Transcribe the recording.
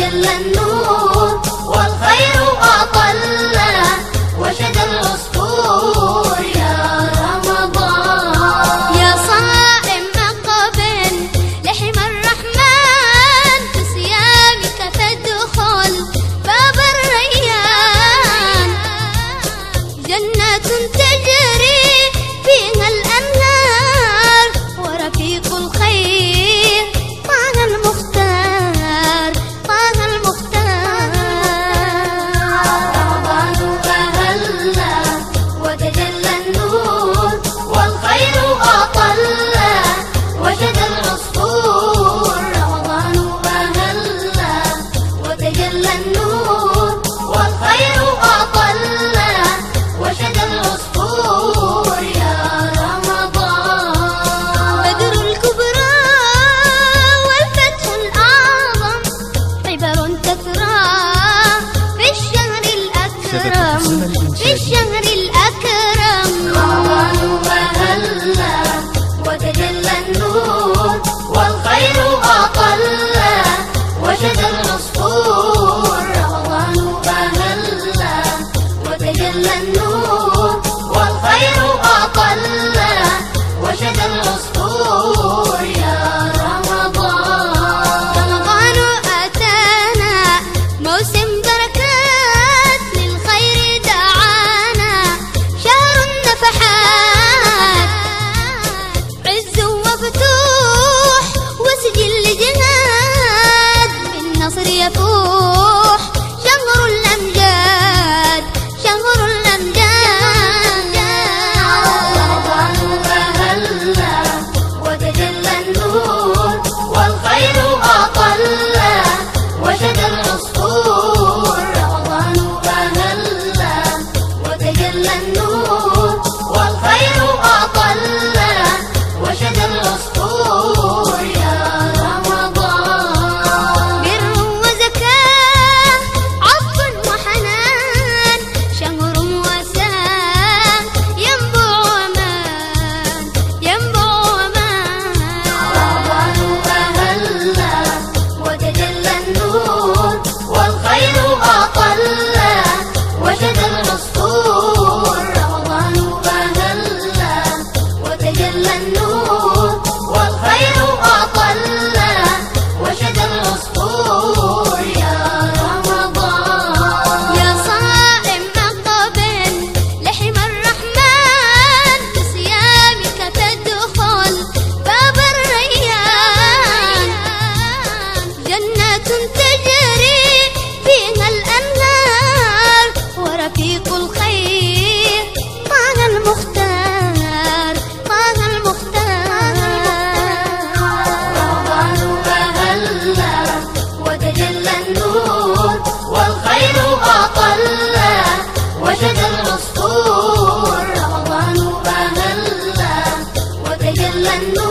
وتجلى النور والخير أطل وشد العصفور يا رمضان. يا صائم أقبل لحم الرحمن في صيامك فادخل باب الريان. جنات تجري فيها الأنهار ورفيق الخير طه المختار طه المختار. رمضان أهل وتجلى النور والخير أطل وشد العصفور. رمضان أهل وتجلى النور والخير أطل وشد العصفور يا رمضان. بدر الكبرى والفتح الأعظم عبر تترى في الشهر الأكرم في الشهر الأكرم. رمضان أهل وتجلى النور والخير أطل وشد العصفور. رمضان أهل وتجلى النور والخير أطل وشد العصفور يا رمضان. رمضان أتانا موسم بركات للخير دعانا شهر النفحات عز وفتوح وسجل جهاد بالنصر يفوح شهر الأمجاد شهر الأمجاد. رمضان أهل وتجلى النور والخير أطل وشد العصفور. رمضان أهل وتجلى النور والخير أطل وشد العصفور يا رمضان. بر وزكاة عطف وحنان شهر وسام ينبع ومان ينبع ومان. رمضان أهل وتجلى النور والخير أطل وشد العصفور. رمضان أهل وتجلى النور والخير أطل وشد العصفور يا رمضان. يا صائم أقبل لحم الرحمن في صيامك تدخل باب الريان. جنات تجري فيها الأنهار ورفيق الخير طه المختار طه المختار. رمضان أهل وتجلى النور والخير أطل وشد العصفور. رمضان أهل وتجلى النور